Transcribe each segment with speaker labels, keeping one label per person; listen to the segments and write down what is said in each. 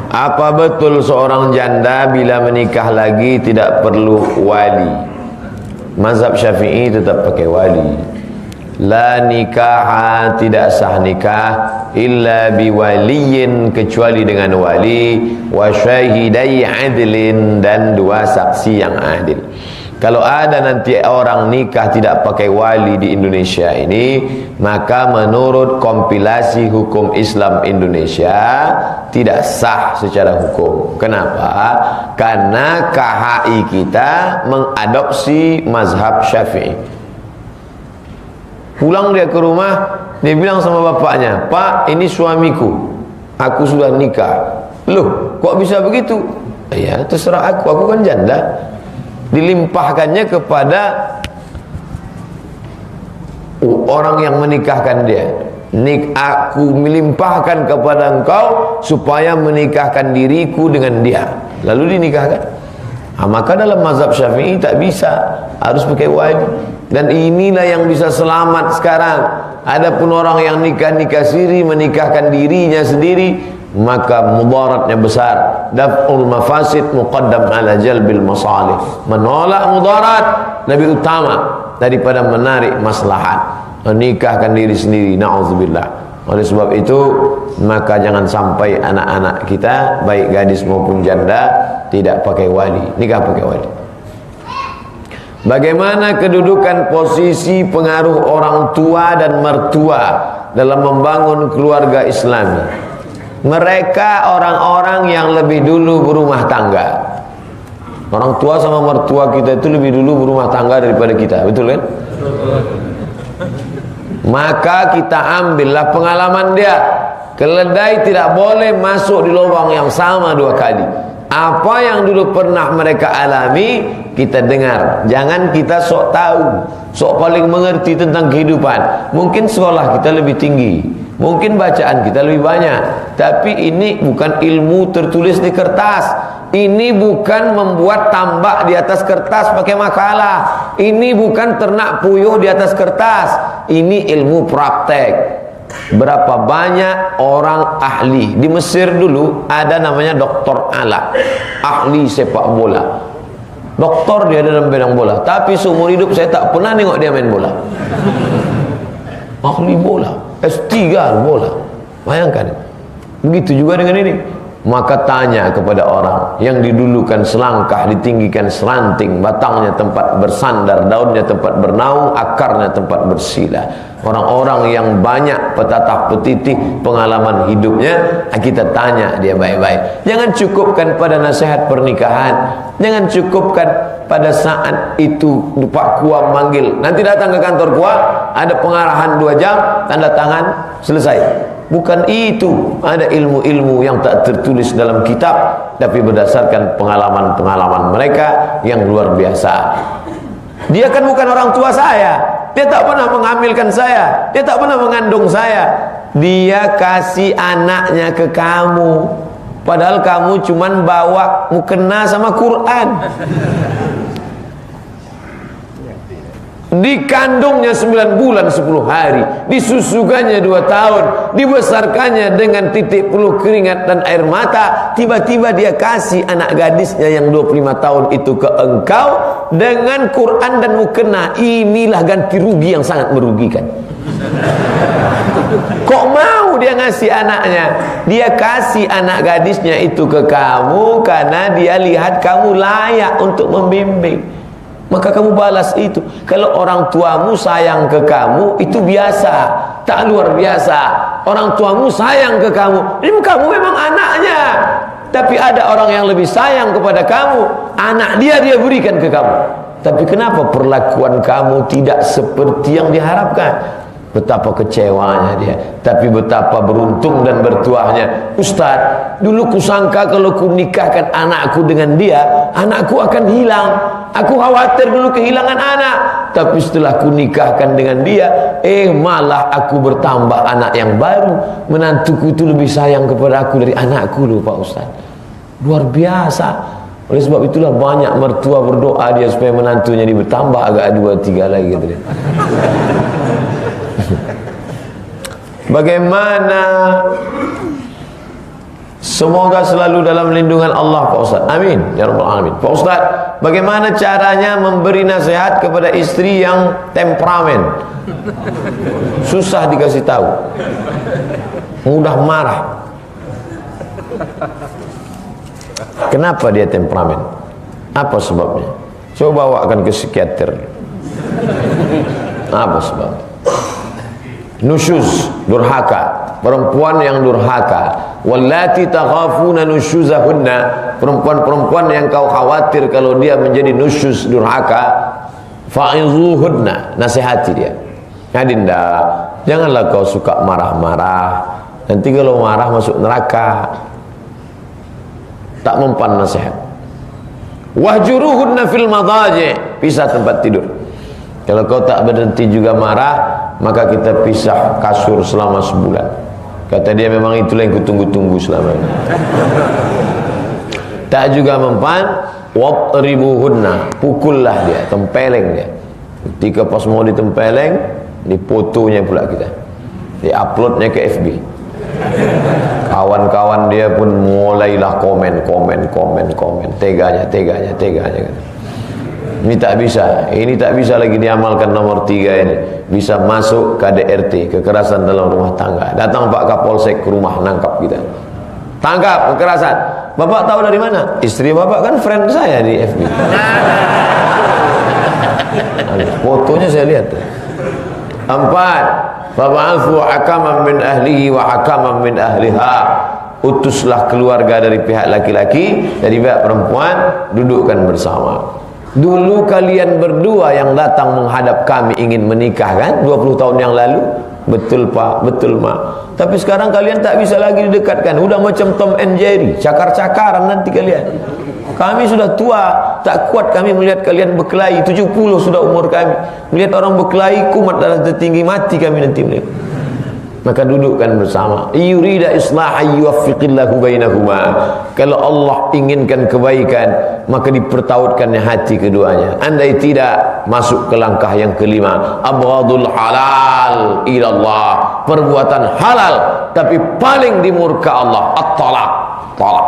Speaker 1: Apa betul seorang janda bila menikah lagi tidak perlu wali? Mazhab Syafi'i tetap pakai wali. La nikaha, tidak sah nikah illa biwaliyin, kecuali dengan wali, wa syahidai adlin, dan dua saksi yang adil. Kalau ada nanti orang nikah tidak pakai wali di Indonesia ini, maka menurut kompilasi hukum Islam Indonesia tidak sah secara hukum. Kenapa? Karena KHI kita mengadopsi mazhab Syafi'i. Pulang dia ke rumah, dia bilang sama bapaknya, "Pak, ini suamiku, aku sudah nikah." "Loh, kok bisa begitu?" "Ya, terserah aku kan janda." Dilimpahkannya kepada orang yang menikahkan dia. Aku melimpahkan kepada engkau supaya menikahkan diriku dengan dia. Lalu dinikahkan. Maka dalam mazhab Syafi'i tak bisa, harus pakai wali. Dan inilah yang bisa selamat sekarang. Adapun orang yang nikah siri, menikahkan dirinya sendiri, maka mudaratnya besar. Daf'ul mafasid muqaddam ala jalbil masalih. Menolak mudarat lebih utama daripada menarik maslahat. Menikahkan diri sendiri, na'udzubillah. Oleh sebab itu, maka jangan sampai anak-anak kita, baik gadis maupun janda, tidak pakai wali, nikah pakai wali. Bagaimana kedudukan posisi pengaruh orang tua dan mertua dalam membangun keluarga Islami? Mereka orang-orang yang lebih dulu berumah tangga. Orang tua sama mertua kita itu lebih dulu berumah tangga daripada kita, betul kan? Maka kita ambillah pengalaman dia. Keledai tidak boleh masuk di lubang yang sama dua kali. Apa yang dulu pernah mereka alami, kita dengar. Jangan kita sok tahu, sok paling mengerti tentang kehidupan. Mungkin sekolah kita lebih tinggi, mungkin bacaan kita lebih banyak, tapi ini bukan ilmu tertulis di kertas. Ini bukan membuat tambak di atas kertas pakai makalah. Ini bukan ternak puyuh di atas kertas. Ini ilmu praktek. Berapa banyak orang ahli di Mesir dulu, ada namanya Doktor Ala, ahli sepak bola. Doktor dia dalam bidang bola, tapi seumur hidup saya tak pernah nengok dia main bola. Ahli bola, S3 bola. Bayangkan. Begitu juga dengan ini. Maka tanya kepada orang yang didulukan selangkah, ditinggikan seranting, batangnya tempat bersandar, daunnya tempat bernaung, akarnya tempat bersila. Orang-orang yang banyak petatah petitih pengalaman hidupnya, kita tanya dia baik-baik. Jangan cukupkan pada nasihat pernikahan. Jangan cukupkan pada saat itu Pak Kua manggil. Nanti datang ke kantor Kua, ada pengarahan 2 jam, tanda tangan, selesai. Bukan itu. Ada ilmu-ilmu yang tak tertulis dalam kitab, tapi berdasarkan pengalaman-pengalaman mereka yang luar biasa. Dia kan bukan orang tua saya, dia tak pernah menghamilkan saya, dia tak pernah mengandung saya. Dia kasih anaknya ke kamu, padahal kamu cuman bawa mukena sama Quran. Dikandungnya 9 bulan 10 hari, disusukannya 2 tahun, dibesarkannya dengan titik peluh keringat dan air mata. Tiba-tiba dia kasih anak gadisnya yang 25 tahun itu ke engkau dengan Quran dan mukena. Inilah ganti rugi yang sangat merugikan. Kok mau dia ngasih anaknya? Dia kasih anak gadisnya itu ke kamu karena dia lihat kamu layak untuk membimbing. Maka kamu balas itu. Kalau orang tuamu sayang ke kamu, itu biasa, tak luar biasa. Orang tuamu sayang ke kamu, ini kamu memang anaknya. Tapi ada orang yang lebih sayang kepada kamu, anak dia berikan ke kamu. Tapi kenapa perlakuan kamu tidak seperti yang diharapkan? Betapa kecewanya dia, tapi betapa beruntung dan bertuahnya. Ustaz, dulu kusangka kalau ku nikahkan anakku dengan dia, anakku akan hilang. Aku khawatir dulu kehilangan anak, tapi setelah ku nikahkan dengan dia, malah aku bertambah anak yang baru. Menantuku itu lebih sayang kepada aku dari anakku loh Pak Ustaz. Luar biasa. Oleh sebab itulah banyak mertua berdoa dia supaya menantunya ini bertambah agak 2-3 lagi gitu dia. Bagaimana Semoga selalu dalam lindungan Allah Pak Ustaz. Amin ya rabbal alamin. Pak Ustaz, bagaimana caranya memberi nasihat kepada istri yang temperamen? Susah dikasih tahu. Mudah marah. Kenapa dia temperamen? Apa sebabnya? Coba bawakan ke psikiater. Apa sebab? Nusyuz, durhaka. Perempuan yang durhaka. Wallati takhafuna nusyuzahunna, perempuan-perempuan yang kau khawatir kalau dia menjadi nusyuz, durhaka, fa'izuhunna, nasihati dia. Adinda, janganlah kau suka marah-marah. Nanti kalau marah masuk neraka. Tak mempan nasihat. Wahjuruhunna fil madaji, pisah tempat tidur. Kalau kau tak berhenti juga marah, maka kita pisah kasur selama sebulan. Kata dia, memang itulah yang kutunggu-tunggu selama ini. Tak juga mempan, wadribuhunna, pukullah dia, tempeleng dia. Ketika pas mau ditempeleng, difotonya pula kita, diuploadnya ke FB. Kawan-kawan dia pun mulailah komen. Teganya. Ini tak bisa lagi diamalkan nomor 3 ini. Bisa masuk KDRT, kekerasan dalam rumah tangga. Datang Pak Kapolsek ke rumah, nangkap kita. Tangkap kekerasan. Bapak tahu dari mana? Istri bapak kan friend saya di FB. Fotonya saya lihat. 4. Fab'athu hakaman min ahlihi wa hakaman min ahliha. Utuslah keluarga dari pihak laki-laki, dari pihak perempuan, dudukkan bersama. Dulu kalian berdua yang datang menghadap kami ingin menikah kan, 20 tahun yang lalu. Betul Pak, betul Mak. Tapi sekarang kalian tak bisa lagi didekatkan. Udah macam Tom and Jerry, cakar-cakaran nanti kalian. Kami sudah tua, tak kuat kami melihat kalian berkelahi. 70 sudah umur kami. Melihat orang berkelahi, kumat darah tertinggi, mati kami nanti melihat. Maka dudukkan bersama. Yurida islaha yuwaffiqillahu bainahuma. Kalau Allah inginkan kebaikan, maka dipertautkannya hati keduanya. Andai tidak, masuk ke langkah yang kelima. Abghadul halal ilallah. Perbuatan halal tapi paling dimurka Allah, at-talaq. Talaq.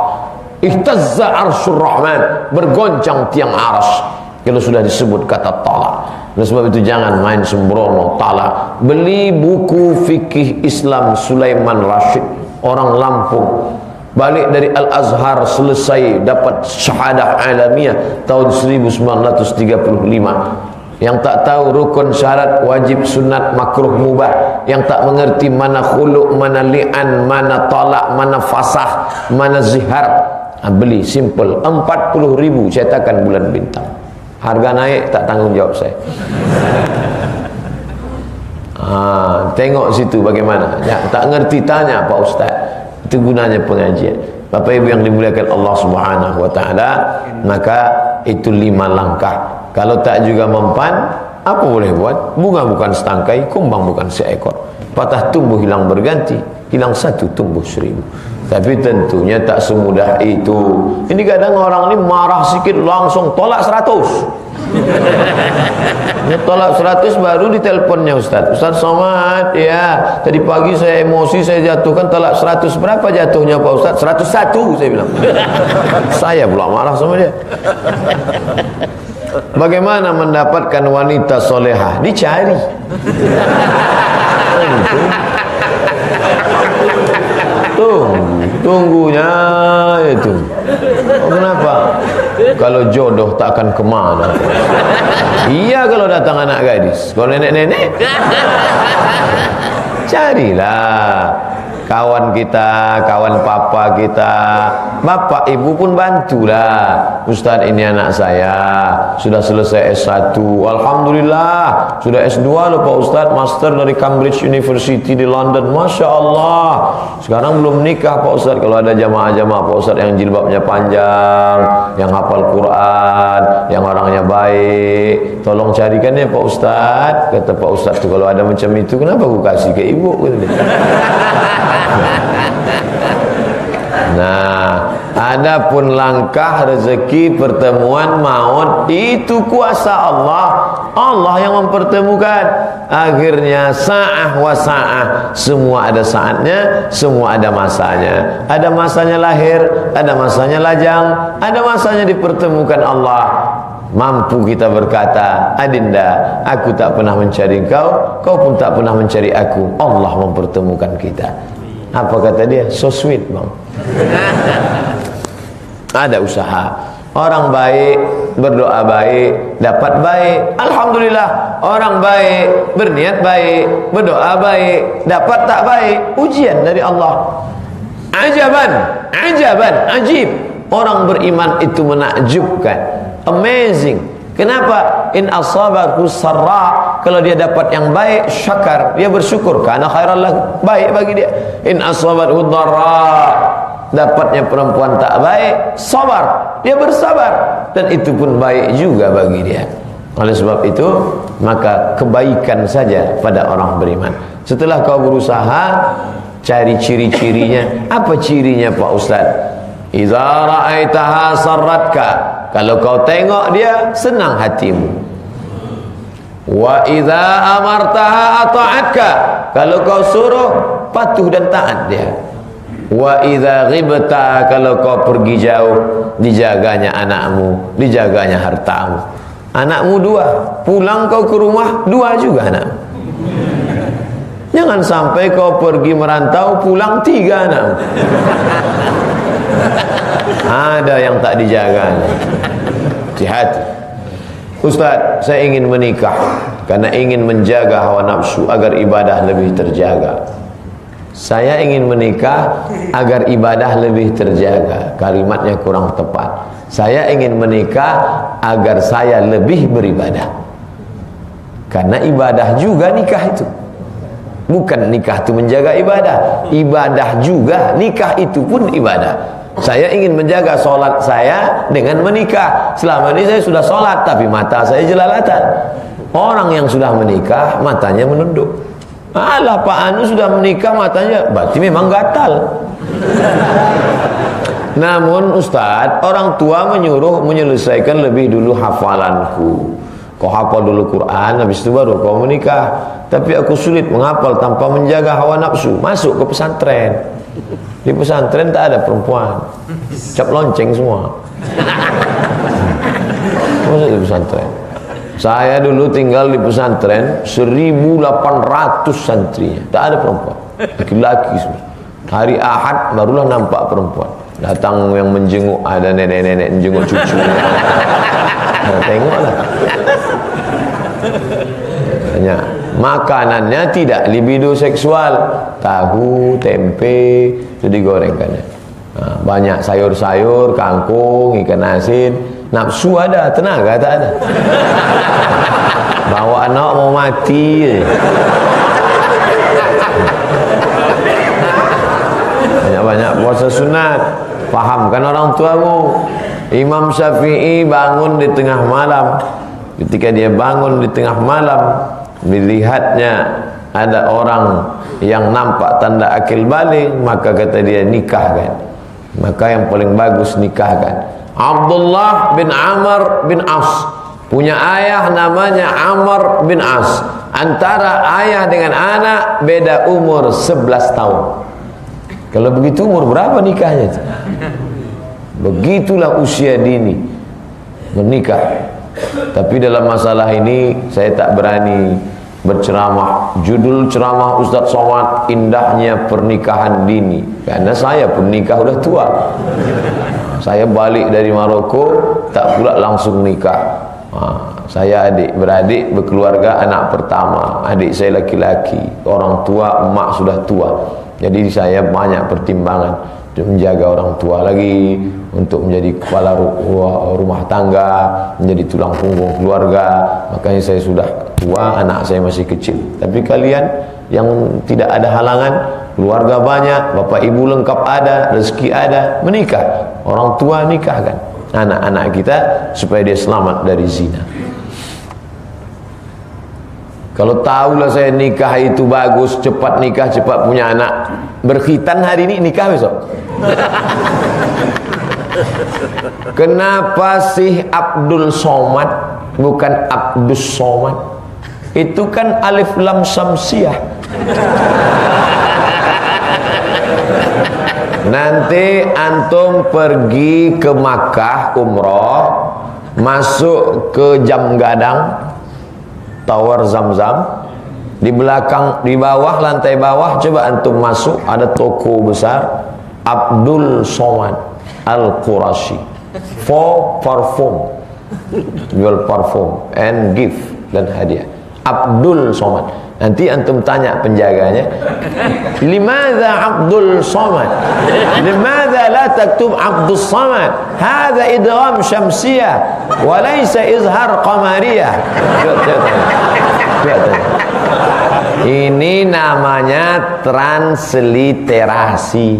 Speaker 1: Ihtazza arsyur rahman, bergoncang tiang arsy kalau sudah disebut kata talak. Oleh sebab itu jangan main sembrono talak. Beli buku fikih Islam Sulaiman Rashid, orang Lampung, balik dari Al-Azhar, selesai dapat syahadah alamiah tahun 1935. Yang tak tahu rukun, syarat, wajib, sunat, makruh, mubah, yang tak mengerti mana khulu', mana li'an, mana talak, mana fasah, mana zihar, beli simple 40.000 cetakan Bulan Bintang. Harga naik tak tanggung jawab saya. Tengok situ bagaimana. Ya, tak ngerti tanya Pak Ustaz. Itu gunanya pengajian. Bapak Ibu yang dimuliakan Allah Subhanahu wa taala, maka itu 5 langkah. Kalau tak juga mempan, apa boleh buat? Bunga bukan setangkai, kumbang bukan seekor. Patah tumbuh hilang berganti, hilang satu tumbuh 1000. Tapi tentunya tak semudah itu. Ini kadang orang ini marah sikit langsung tolak 100. Ini tolak 100 baru diteleponnya Ustaz. Ustaz Somad, ya tadi pagi saya emosi, saya jatuhkan tolak 100. Berapa jatuhnya Pak Ustaz? 101 saya bilang. Saya pula marah sama dia. Bagaimana mendapatkan wanita solehah? Dicari. Tunggunya itu. Kenapa? Kalau jodoh tak akan kemana. Iya kalau datang anak gadis. Kalau nenek-nenek, carilah kawan kita, kawan papa kita, bapak ibu pun bantulah. Ustaz, ini anak saya sudah selesai S1, alhamdulillah. Sudah S2 loh Pak Ustaz, master dari Cambridge University di London, Masya Allah. Sekarang belum nikah Pak Ustaz. Kalau ada jamaah-jamaah Pak Ustaz yang jilbabnya panjang, yang hafal Quran, yang orangnya baik, tolong carikan ya Pak Ustaz. Kata Pak Ustaz tuh, kalau ada macam itu kenapa aku kasih ke ibu? Nah, Adapun langkah rezeki pertemuan maut itu kuasa Allah. Allah yang mempertemukan. Akhirnya sa'ah wa sa'ah, semua ada saatnya, semua ada masanya. Ada masanya lahir, ada masanya lajang, ada masanya dipertemukan Allah. Mampu kita berkata, Adinda, aku tak pernah mencari engkau, kau pun tak pernah mencari aku. Allah mempertemukan kita. Apa kata dia? So sweet, bang. Ada usaha. Orang baik berdoa baik, dapat baik. Alhamdulillah. Orang baik berniat baik, berdoa baik, dapat tak baik, ujian dari Allah. Ajaban, ajaban, ajib. Orang beriman itu menakjubkan, amazing. Kenapa? In asabahu sarra, kalau dia dapat yang baik, syakar, dia bersyukur, karena khairan lahu, baik bagi dia. In asabahu dharra, dapatnya perempuan tak baik, sabar, dia bersabar, dan itu pun baik juga bagi dia. Oleh sebab itu, maka kebaikan saja pada orang beriman. Setelah kau berusaha, cari ciri-cirinya. Apa cirinya Pak Ustaz? Idza ra'aitaha sarratka, kalau kau tengok dia, senang hatimu. Wa idza amartaha ata'atka, kalau kau suruh, patuh dan taat dia. Wa idza ghibta, kalau kau pergi jauh, dijaganya anakmu, dijaganya hartamu. Anakmu 2, pulang kau ke rumah 2 juga anakmu. Jangan sampai kau pergi merantau, pulang 3 anakmu. Ada yang tak dijaga. Hati-hati. Ustaz, saya ingin menikah karena ingin menjaga hawa nafsu agar ibadah lebih terjaga. Saya ingin menikah agar ibadah lebih terjaga. Kalimatnya kurang tepat. Saya ingin menikah agar saya lebih beribadah. Karena ibadah juga nikah itu. Bukan nikah itu menjaga ibadah. Ibadah juga, nikah itu pun ibadah. Saya ingin menjaga solat saya dengan menikah. Selama ini saya sudah solat, tapi mata saya jelalatan. Orang yang sudah menikah, matanya menunduk. Alah, Pak Anu sudah menikah, matanya, berarti memang gatal. Namun Ustadz, orang tua menyuruh menyelesaikan lebih dulu hafalanku. Kau hafal dulu Quran, habis itu baru kau menikah. Tapi aku sulit menghafal tanpa menjaga hawa nafsu. Masuk ke pesantren. Di pesantren tak ada perempuan, cap lonceng semua. Masuk di pesantren. Saya dulu tinggal di pesantren 1.800 santrinya, tak ada perempuan, laki-laki semua. Hari Ahad barulah nampak perempuan. Datang yang menjenguk, ada nenek-nenek menjenguk cucu. Nah, tengoklah. Tanya, makanannya tidak libido seksual, tahu, tempe itu digorengkannya. Nah, banyak sayur-sayur, kangkung, ikan asin. Nafsu ada, tenaga tak ada. Bawa anak mau mati. Banyak-banyak puasa sunat. Fahamkan orang tuamu. Imam Syafi'i bangun di tengah malam. Ketika dia bangun di tengah malam, dilihatnya ada orang yang nampak tanda akil balik, maka kata dia, nikahkan. Maka yang paling bagus nikahkan. Abdullah bin Amr bin As punya ayah namanya Amr bin As. Antara ayah dengan anak beda umur 11 tahun. Kalau begitu umur berapa nikahnya itu? Begitulah usia dini menikah. Tapi dalam masalah ini saya tak berani berceramah. Judul ceramah Ustaz Somad, indahnya pernikahan dini. Karena saya pun nikah udah tua. Saya balik dari Maroko, tak pula langsung nikah. Saya adik-beradik berkeluarga, anak pertama. Adik saya laki-laki, orang tua, emak sudah tua. Jadi saya banyak pertimbangan untuk menjaga orang tua lagi, untuk menjadi kepala rumah tangga, menjadi tulang punggung keluarga. Makanya saya sudah tua, anak saya masih kecil. Tapi kalian yang tidak ada halangan, keluarga banyak, bapak ibu lengkap ada, rezeki ada, menikah. Orang tua nikahkan anak-anak kita supaya dia selamat dari zina. Kalau tahulah saya nikah itu bagus, cepat nikah, cepat punya anak, berkhitan hari ini, nikah besok. Kenapa sih Abdul Somad bukan Abdus Somad? Itu kan alif lam samsiah. Nanti antum pergi ke Makkah umroh, masuk ke Jam Gadang, Tower Zamzam, di belakang, di bawah, lantai bawah, coba antum masuk, ada toko besar Abdul Somad Al-Qurashi for parfum, jual parfum and gift dan hadiah. Abdul Somad. Nanti antum tanya penjaganya, limadha Abdul Somad, limadha la taktub Abdul Somad, hadha idgham syamsiyah wa laysa izhar qamariyah. Ini namanya transliterasi.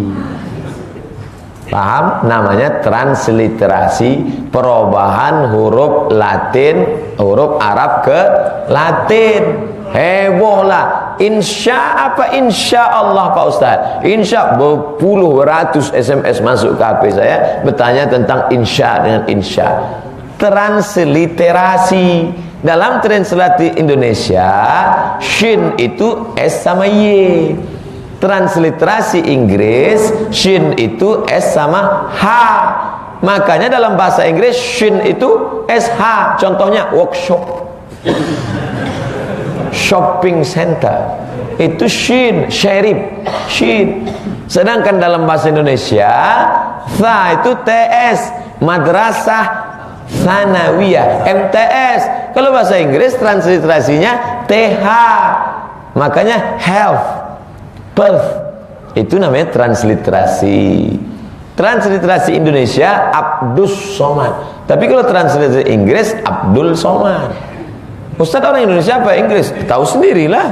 Speaker 1: Paham? Namanya transliterasi, perubahan huruf Latin, huruf Arab ke Latin. Heboh lah. Insya apa? Insya Allah Pak Ustaz. Insya berpuluh beratus SMS masuk ke HP saya bertanya tentang insya dengan insya. Transliterasi. Dalam translasi Indonesia, shin itu S sama Y. Transliterasi Inggris, shin itu S sama H. Makanya dalam bahasa Inggris shin itu SH. Contohnya workshop, shopping center, itu shin, syarif, shin. Sedangkan dalam bahasa Indonesia, tha itu TS, madrasah Sanawiyah, MTS. Kalau bahasa Inggris transliterasinya TH. Makanya health, birth. Itu namanya transliterasi. Transliterasi Indonesia Abdus Somad. Tapi kalau transliterasi Inggris Abdul Somad. Ustaz, orang Indonesia apa Inggris? Tahu sendirilah.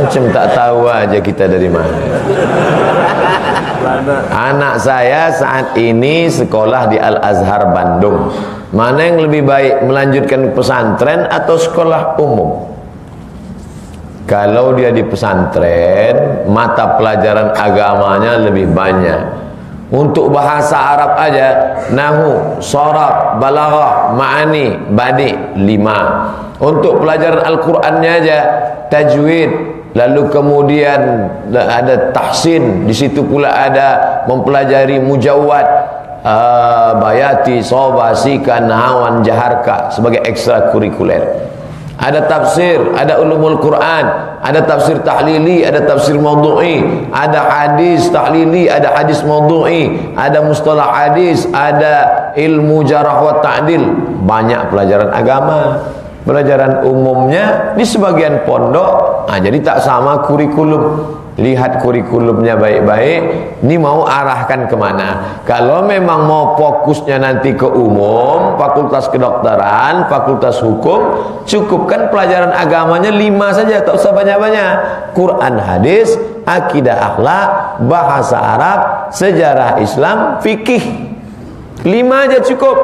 Speaker 1: Macam tak tahu aja kita dari mana. Anak saya saat ini sekolah di Al-Azhar Bandung. Mana yang lebih baik, melanjutkan pesantren atau sekolah umum? Kalau dia di pesantren, mata pelajaran agamanya lebih banyak. Untuk bahasa Arab aja, nahu, sharaf, balaghah, ma'ani, badi, 5. Untuk pelajaran Al-Qur'annya aja, tajwid, lalu kemudian ada tahsin, di situ pula ada mempelajari mujawwad, bayati, soba, sika, nahawan, jaharka sebagai ekstrakurikuler. Ada tafsir, ada ulumul Quran, ada tafsir tahlili, ada tafsir maudhu'i, ada hadis tahlili, ada hadis maudhu'i, ada mustalah hadis, ada ilmu jarah wa ta'dil. Banyak pelajaran agama. Pelajaran umumnya di sebagian pondok, jadi tak sama kurikulum. Lihat kurikulumnya baik-baik, ini mau arahkan kemana. Kalau memang mau fokusnya nanti ke umum, fakultas kedokteran, fakultas hukum, cukupkan pelajaran agamanya 5 saja, tak usah banyak-banyak. Quran, hadis, akidah, akhlak, bahasa Arab, sejarah Islam, fikih. 5 aja cukup.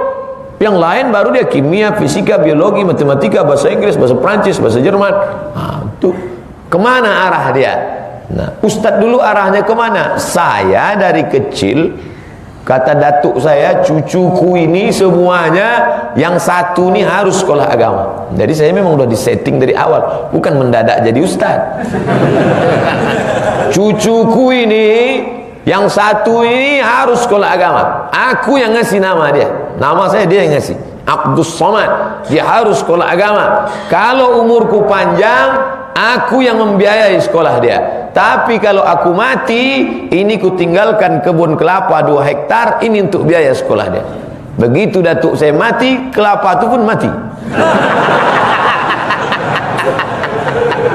Speaker 1: Yang lain baru dia kimia, fisika, biologi, matematika, bahasa Inggris, bahasa Prancis, bahasa Jerman. Itu kemana arah dia? Nah, Ustadz dulu arahnya kemana? Saya dari kecil, kata datuk saya, cucuku ini semuanya yang satu ini harus sekolah agama. Jadi saya memang udah disetting dari awal, bukan mendadak jadi ustadz. Cucuku ini yang satu ini harus sekolah agama. Aku yang ngasih nama dia. Nama saya dia yang ngasih, Abdus Somad. Dia harus sekolah agama. Kalau umurku panjang, aku yang membiayai sekolah dia. Tapi kalau aku mati, ini ku tinggalkan kebun kelapa 2 hektar, ini untuk biaya sekolah dia. Begitu datuk saya mati, kelapa itu pun mati.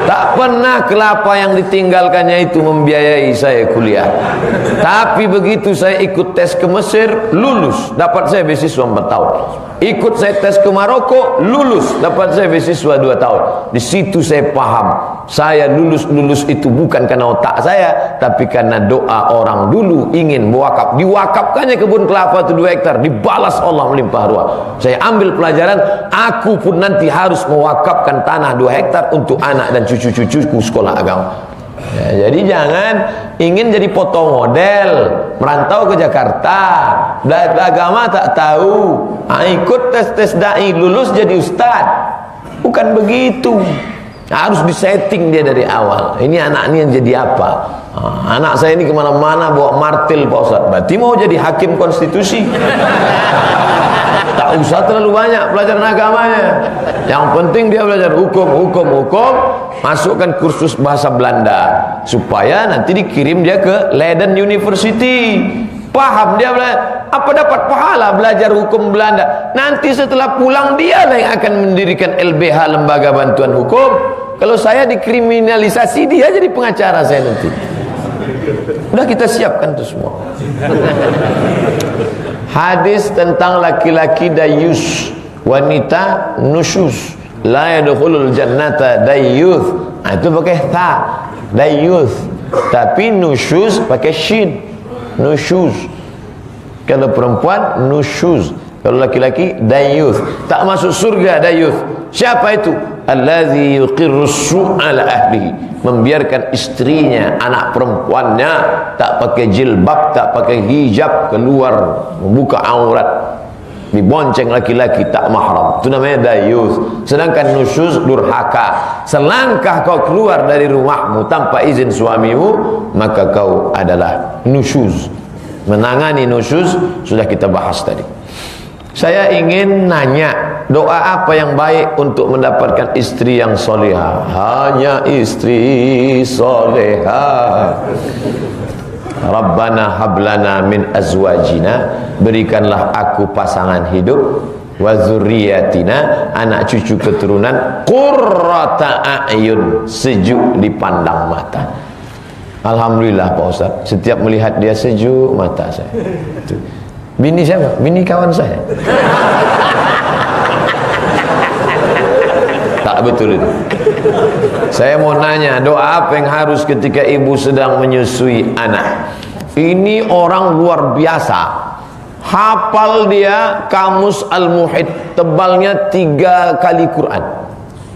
Speaker 1: Tak pernah kelapa yang ditinggalkannya itu membiayai saya kuliah. Tapi begitu saya ikut tes ke Mesir, lulus, dapat saya beasiswa 4 tahun. Ikut saya tes ke Maroko, lulus, dapat saya beasiswa 2 tahun. Di situ saya paham, saya lulus itu bukan karena otak saya, tapi karena doa orang dulu ingin mewakaf. Diwakafkannya kebun kelapa itu 2 hektar, dibalas Allah melimpah ruah. Saya ambil pelajaran, aku pun nanti harus mewakafkan tanah 2 hektar untuk anak dan cucu-cucuku sekolah agama. Ya, jadi jangan ingin jadi foto model, merantau ke Jakarta, belajar agama tak tahu, ikut tes dai, lulus jadi ustad. Bukan begitu. Harus disetting dia dari awal. Ini anak ini yang jadi apa? Anak saya ini kemana-mana bawa martil Pak Ustaz. Berarti mau jadi hakim konstitusi. Tak usah terlalu banyak pelajaran agamanya. Yang penting dia belajar hukum. Masukkan kursus bahasa Belanda supaya nanti dikirim dia ke Leiden University. Paham dia belajar. Apa dapat pahala belajar hukum Belanda? Nanti setelah pulang dia lah yang akan mendirikan LBH, Lembaga Bantuan Hukum. Kalau saya dikriminalisasi, dia jadi pengacara saya nanti. Udah kita siapkan itu semua. Hadis tentang laki-laki dayus, wanita nusyuz, la yadkhulul jannata dayyuth. Itu pakai tha, dayyuth. Tapi nusyuz pakai shin, nusyuz. Kalau perempuan nusyuz, kalau laki-laki dayyuth. Tak masuk surga dayyuth. Siapa itu? Allazi yuqirru su'a ala ahlihi, membiarkan istrinya, anak perempuannya tak pakai jilbab, tak pakai hijab, keluar membuka aurat, dibonceng laki-laki tak mahram. Itu namanya dayuth. Sedangkan nusyuz durhaka. Selangkah kau keluar dari rumahmu tanpa izin suamimu, maka kau adalah nusyuz. Menangani nusyuz sudah kita bahas tadi. Saya ingin nanya, doa apa yang baik untuk mendapatkan istri yang soleha? Hanya istri soleha. Rabbana hablana min azwajina, berikanlah aku pasangan hidup, wa dzurriyyatina, anak cucu keturunan, qurrata a'yun, sejuk dipandang mata. Alhamdulillah Pak Ustaz, setiap melihat dia sejuk mata saya. Bini siapa? Bini kawan saya. Tak betul itu. Saya mau nanya, doa apa yang harus ketika ibu sedang menyusui anak? Ini orang luar biasa. Hafal dia Kamus Al-Muhit, tebalnya 3 kali Quran.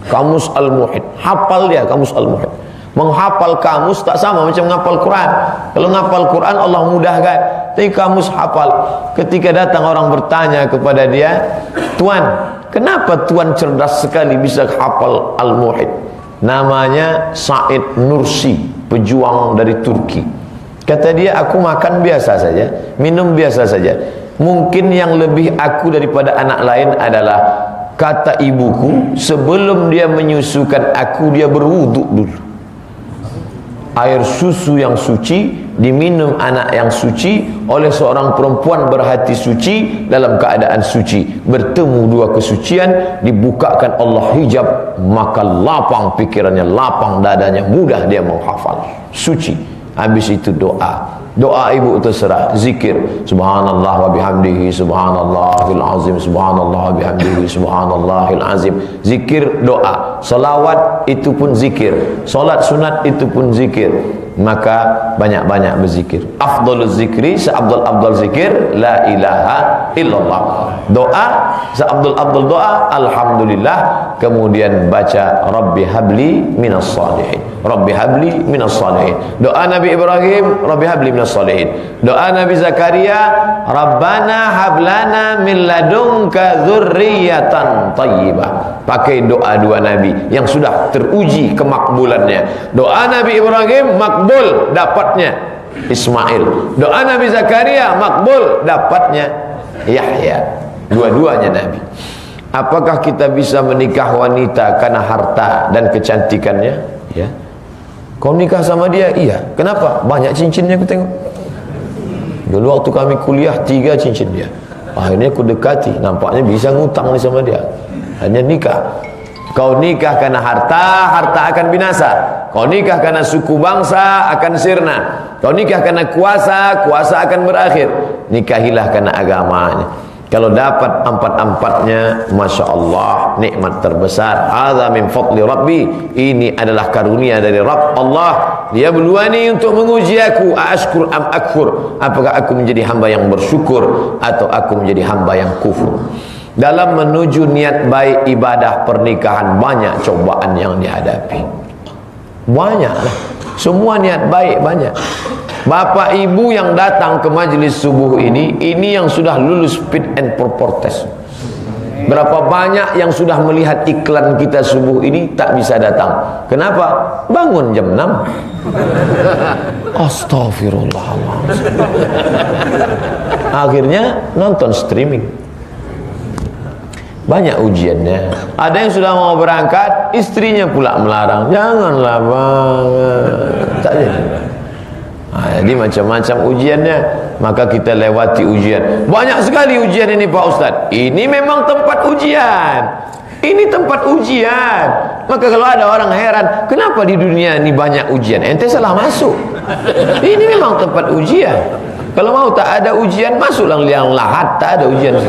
Speaker 1: Kamus Al-Muhit, hafal dia Kamus Al-Muhit. Menghafal kamus tak sama macam menghafal Quran. Kalau menghafal Quran Allah mudahkan, tapi kamus hafal. Ketika datang orang bertanya kepada dia, Tuan, kenapa Tuan cerdas sekali bisa hafal Al-Muhit? Namanya Said Nursi, pejuang dari Turki. Kata dia, aku makan biasa saja, minum biasa saja. Mungkin yang lebih aku daripada anak lain adalah, kata ibuku, sebelum dia menyusukan aku, dia berwuduk dulu. Air susu yang suci diminum anak yang suci oleh seorang perempuan berhati suci dalam keadaan suci. Bertemu 2 kesucian, dibukakan Allah hijab, maka lapang pikirannya, lapang dadanya, mudah dia menghafal. Suci. Habis itu doa. Doa ibu terserah, zikir, subhanallah wa bihamdihi subhanallahil azim, subhanallah wa bihamdihi subhanallahil azim. Zikir doa, salawat itu pun zikir, salat sunat itu pun zikir. Maka banyak-banyak berzikir. Afdalul zikri, seabdal-abdal zikir, la ilaha illallah. Doa, seabdal-abdal doa, alhamdulillah. Kemudian baca Rabbi habli minas salihin, Rabbi habli minas salihin. Doa Nabi Ibrahim, Rabbi habli minas salihin. Doa Nabi Zakaria, Rabbana hablana min ladunka dzurriyyatan thayyibah. Pakai doa 2 Nabi yang sudah teruji kemakbulannya. Doa Nabi Ibrahim makbul, dapatnya Ismail. Doa Nabi Zakaria makbul, dapatnya Yahya. Dua-duanya Nabi. Apakah kita bisa menikah wanita karena harta dan kecantikannya? Ya. Kau nikah sama dia? Iya. Kenapa? Banyak cincinnya aku tengok. Dulu waktu kami kuliah 3 cincin dia. Akhirnya aku dekati, nampaknya bisa ngutang nih sama dia. Hanya nikah. Kau nikah karena harta, harta akan binasa. Kau nikah karena suku bangsa, akan sirna. Kau nikah karena kuasa, kuasa akan berakhir. Nikahilah karena agamanya. Kalau dapat 4-4-nya, Masya Allah, nikmat terbesar. Hadza min fadli Rabbi. Ini adalah karunia dari Rabb Allah. Dia berluani untuk menguji aku. Ashkur am akfur. Apakah aku menjadi hamba yang bersyukur atau aku menjadi hamba yang kufur? Dalam menuju niat baik ibadah pernikahan, banyak cobaan yang dihadapi. Banyak lah. Semua niat baik banyak. Bapak ibu yang datang ke majlis subuh ini yang sudah lulus fit and proper test. Berapa banyak yang sudah melihat iklan kita subuh ini tak bisa datang. Kenapa? Bangun jam 6. Astagfirullahaladzim. Akhirnya nonton streaming. Banyak ujiannya. Ada yang sudah mau berangkat, istrinya pula melarang. Janganlah bang. Tak jadi. Jadi macam-macam ujiannya. Maka kita lewati ujian. Banyak sekali ujian ini Pak Ustadz. Ini memang tempat ujian. Ini tempat ujian. Maka kalau ada orang heran, kenapa di dunia ini banyak ujian? Ente salah masuk. Ini memang tempat ujian. Kalau mau tak ada ujian, masuklah yang lahat. Tak ada ujian.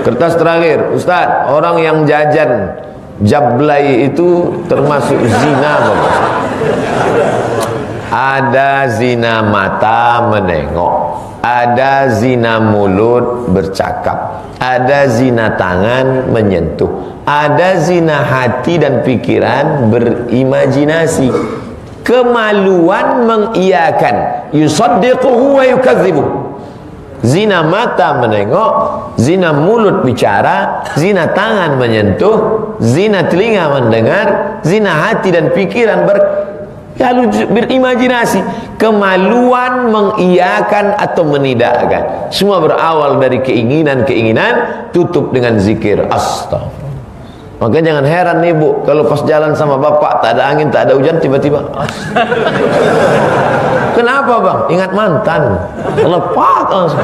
Speaker 1: Kertas terakhir, Ustadz, orang yang jajan jablay itu termasuk zina Bapak? Ada zina mata menengok, ada zina mulut bercakap, ada zina tangan menyentuh, ada zina hati dan pikiran berimajinasi. Kemaluan mengiyakan, yusaddiquhu wa yukadzibuh. Zina mata menengok, zina mulut bicara, zina tangan menyentuh, zina telinga mendengar, zina hati dan pikiran berimajinasi. Kemaluan mengiyakan atau menidakkan. Semua berawal dari keinginan-keinginan, tutup dengan zikir astagfirullah. Maka jangan heran nih Bu, kalau pas jalan sama bapak tak ada angin, tak ada hujan, tiba-tiba kenapa bang? Ingat mantan. Lepak langsung.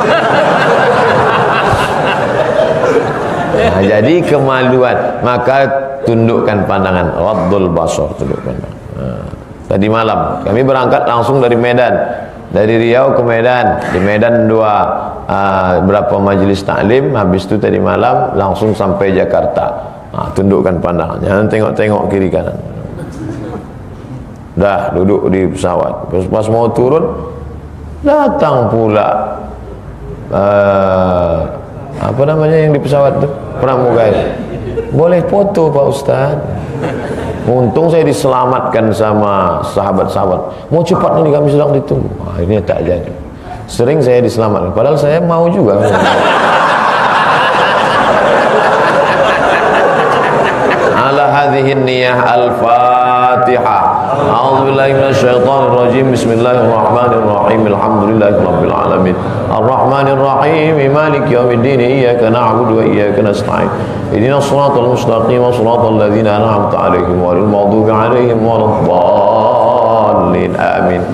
Speaker 1: Nah, jadi kemaluan. Maka tundukkan pandangan. Raddul basar, tundukkan. Tadi malam kami berangkat langsung dari Medan, dari Riau ke Medan. Di Medan berapa majelis taklim. Habis itu tadi malam langsung sampai Jakarta. Tundukkan pandangan, jangan tengok-tengok kiri kanan. Dah duduk di pesawat. Pas mau turun, datang pula apa namanya yang di pesawat tu, pramugari. Boleh foto Pak Ustaz? Untung saya diselamatkan sama sahabat-sahabat. Mau cepat ini, kami sedang ditunggu. Ini tak jadi. Sering saya diselamatkan, padahal saya mau juga. Ala hadhihi niyah al-Fatihah. A'udzu billahi minasyaitonir rajim. Bismillahirrahmanirrahim. Alhamdulillahirabbil alamin. Arrahmanir rahim. Maliki yaumiddin. Iyyaka na'budu wa iyyaka nasta'in. Ihdinas shiratal mustaqim. Shiratal ladzina an'amta 'alaihim ghairil maghdubi 'alaihim waladdallin. Amin.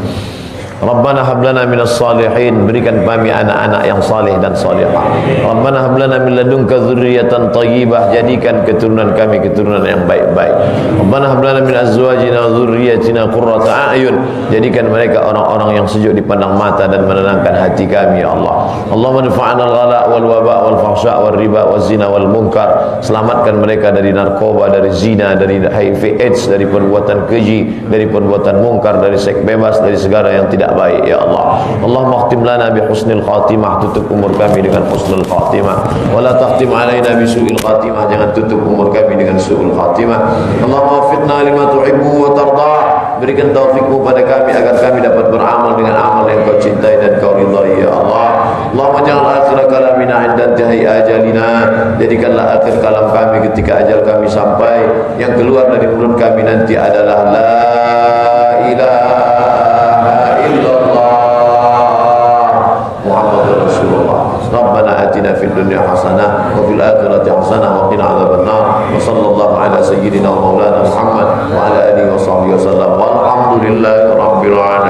Speaker 1: Rabbana hab lana minas salihin, berikan kami anak-anak yang saleh dan salihah. Rabbana hab lana min ladunka dzurriyyatan thayyibah, jadikan keturunan kami keturunan yang baik-baik. Rabbana hab lana min azwajina wa dzurriyyatina qurrata a'yun, jadikan mereka orang-orang yang sejuk dipandang mata dan menenangkan hati kami ya Allah. Allahumma dfa'na al-ghala wal waba wal fahsya wal riba waz zina wal munkar, selamatkan mereka dari narkoba, dari zina, dari HIV AIDS, dari perbuatan keji, dari perbuatan mungkar, dari seks bebas, dari segala yang tidak baik ya Allah. Allahumma khtim lana bi husnil khatimah, tutup umur kami dengan husnul khatimah, wala takhtim alaina bi su'il khatimah, jangan tutup umur kami dengan su'ul khatimah. Allahumma waffiqna lima tuhibbu wa tarda, berikan taufikmu pada kami agar kami dapat beramal dengan amal yang kau cintai dan kau ridhai ya Allah. Allahumma ja'al akhir kalamina 'inda intihai ajalina, jadikanlah akhir kalam kami ketika ajal kami sampai, yang keluar dari mulut kami nanti adalah la ilaha Rabbana atina fid dunya hasanah wa fil akhirati hasanah wa qina adzabannar. Wa sallallahu ala sayyidina wa maulana Muhammad wa ala alihi wa sahbihi wasallam. Walhamdulillahi rabbil alamin.